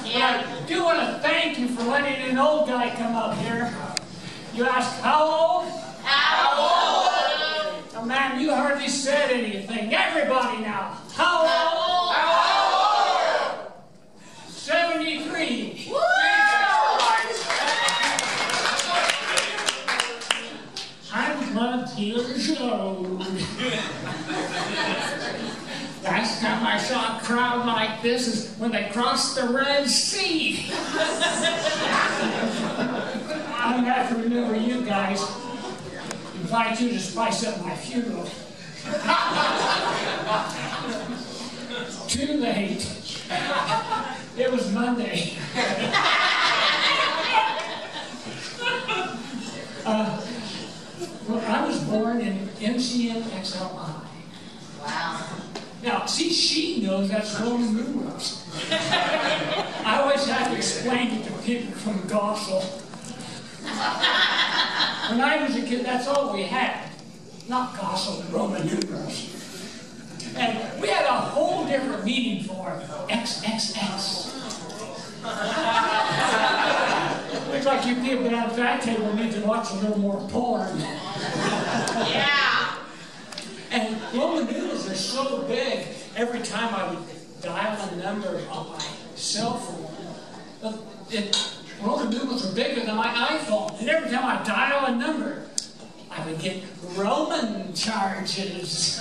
Yeah. But I do want to thank you for letting an old guy come up here. You ask, how old? How old? Oh, man, you hardly said anything. Everybody now. How old? How old? 73. Woo! I'm 12 years old. Last time I saw a crowd like this is when they crossed the RSea. I'm glad to remember you guys. Invite you to spice up my funeral. Too late. It was Monday. Well, I was born in MCMXLI. Wow. Now, see, she knows that's Roman numerals. I always have to explain it to people from Gossel. When I was a kid, that's all we had. Not Gossel, Roman numerals. And we had a whole different meaning for XXX. Looks like you people at that table need to watch a little more porn. Yeah. And Roman numerals are so big, every time I would dial a number on my cell phone, Roman numerals are bigger than my iPhone. And every time I dial a number, I would get Roman charges.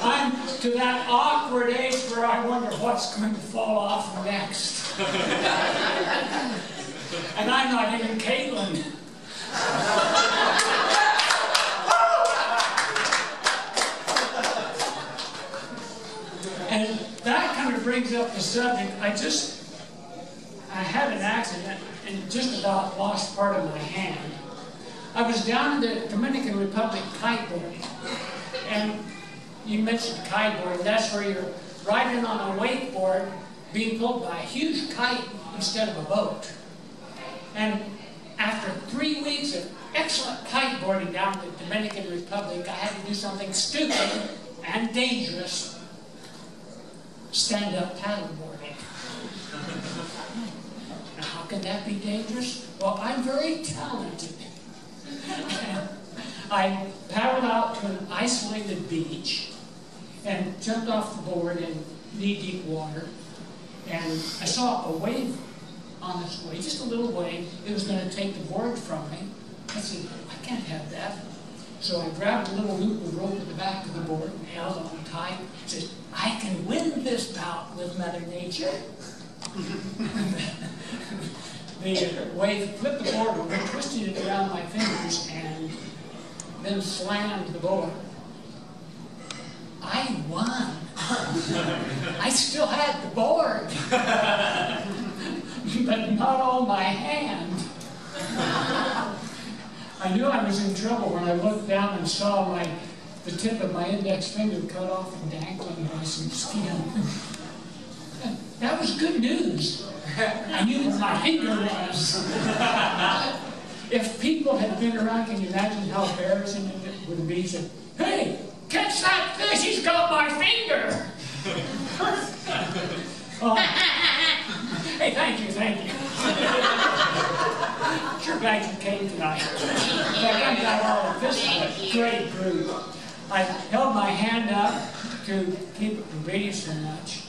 I'm to that awkward age where I wonder what's going to fall off next. And I'm not even Caitlin. And that kind of brings up the subject. I had an accident and just about lost part of my hand. I was down in the Dominican Republic kiteboarding. And you mentioned kiteboarding. That's where you're riding on a wakeboard being pulled by a huge kite instead of a boat. And after 3 weeks of excellent kiteboarding down in the Dominican Republic, I had to do something stupid and dangerous. Stand-up-paddleboarding. Now, how can that be dangerous? Well, I'm very talented. I paddled out to an isolated beach and jumped off the board in knee-deep water. And I saw a wave on this wave, just a little wave. It was going to take the board from me. I said, I can't have that. So I grabbed a little loop of rope at the back of the board and held on tight. I said, I can win this bout with Mother Nature. The wave flipped the board over, twisted it around my fingers, and then slammed the board. I won. I still had the board, but not on my hand. I knew I was in trouble when I looked down and saw the tip of my index finger cut off and dangling by some skin. That was good news. I knew where my finger was. If people had been around, can you imagine how embarrassing it would be? Said, hey, catch that fish, he's got my finger. Hey, thank you. Sure glad you came tonight. I got all of this great group. I held my hand up to keep it from bleeding so much,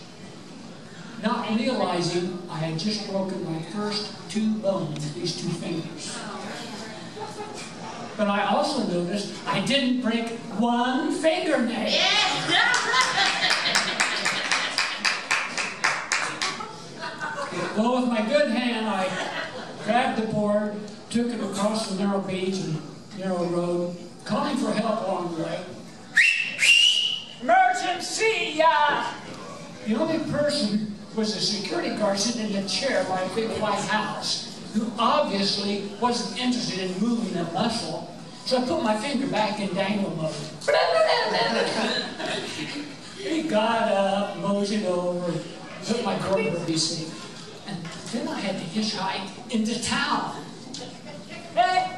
not realizing I had just broken my first 2 bones, these 2 fingers. But I also noticed I didn't break 1 fingernail. Well, with my good hand, I grabbed the board, took it across the narrow beach and narrow road, calling for help along the way. Emergency! The only person was a security guard sitting in a chair by a big white house, who obviously wasn't interested in moving a muscle. So I put my finger back in dangle mode. He got up, moseyed over, put my cord where he safe. And then I had to hitchhike into town. Hey!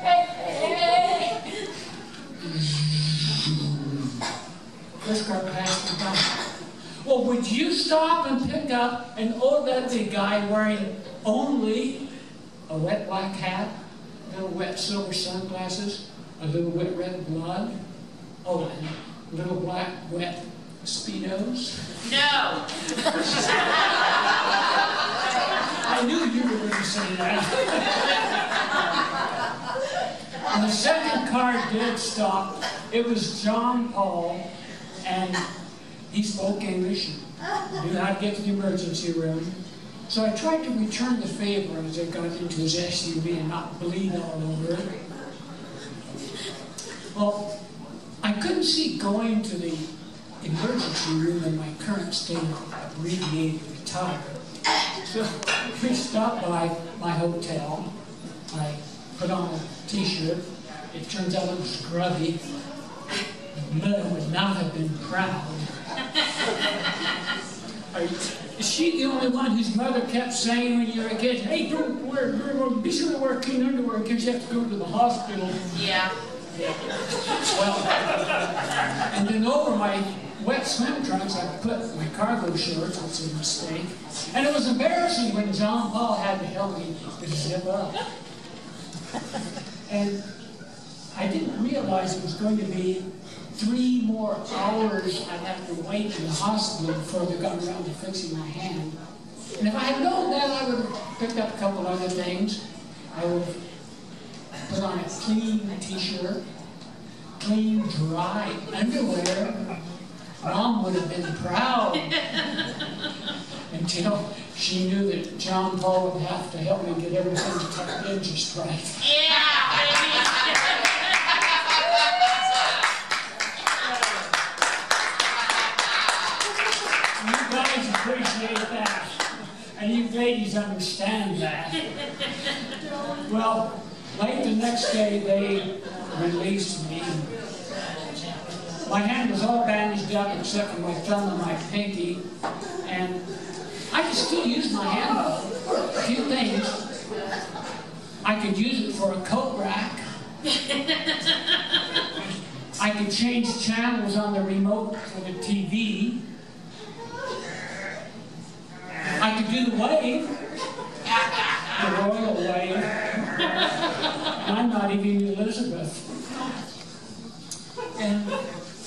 This car passed me by. Well, would you stop and pick up an old ugly guy wearing only a wet black hat, little wet silver sunglasses, a little wet red blood, oh, and little black wet Speedos? No. I knew you were going to say that. And the second car did stop. It was John Paul, and he spoke English and knew how to get to the emergency room. So I tried to return the favor as I got into his SUV and not bleed all over it. Well, I couldn't see going to the emergency room in my current state of abbreviated retire. So we stopped by my hotel. I put on a t-shirt. It turns out it was grubby. The mother would not have been proud. Is she the only one whose mother kept saying when you were a kid, hey, don't wear, be sure to wear clean underwear in case you have to go to the hospital? Yeah. Well, and then over my wet swim trunks, I put my cargo shorts, which was a mistake. And it was embarrassing when John Paul had to help me to zip up. And I didn't realize it was going to be 3 more hours I'd have to wait in the hospital before they got around to fixing my hand. And if I had known that, I would have picked up a couple other things. I would have put on a clean t-shirt, clean, dry underwear. Mom would have been proud until she knew that John Paul would have to help me get everything tucked in just right. Yeah, baby. You guys appreciate that, and you ladies understand that. Well, late the next day, they released me. My hand was all bandaged up except for my thumb and my pinky, and I could still use my hand for a few things. I could use it for a coat rack. I could change channels on the remote for the TV. I could do the wave, the royal wave. And I'm not even Elizabeth. And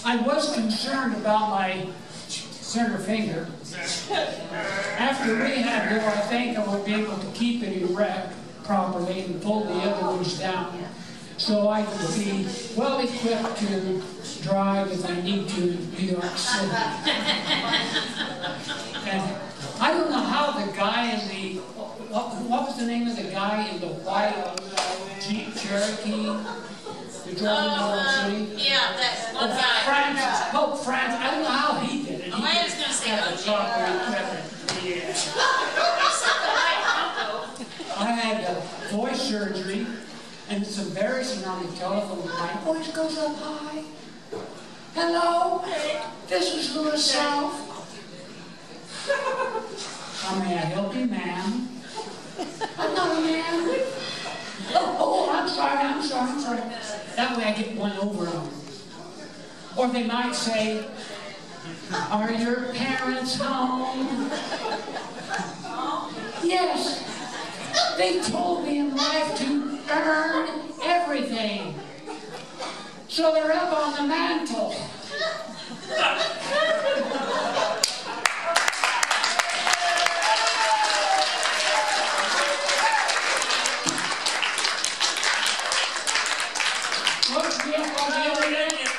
I was concerned about my center finger. After rehab, though, I think I will be able to keep it erect properly and pull the other ones down, so I could be well equipped to drive if I need to in New York City. And I don't know how the guy in the, what was the name of the guy in the white Jeep Cherokee? The drove in New York City? Yeah, that one guy. Francis, Pope Francis. I don't know how he did it. Oh, I was going to say OJ. Yeah. I had voice surgery, and it's embarrassing on the telephone. My voice goes up high. Hello, this is Louis South. How may I help you, ma'am? I'm not a man. Oh, I'm sorry. That way I get one over on them. Or they might say, are your parents home? Yes. They told me in life to earn everything. So they're up on the mantle. Look me up on the internet.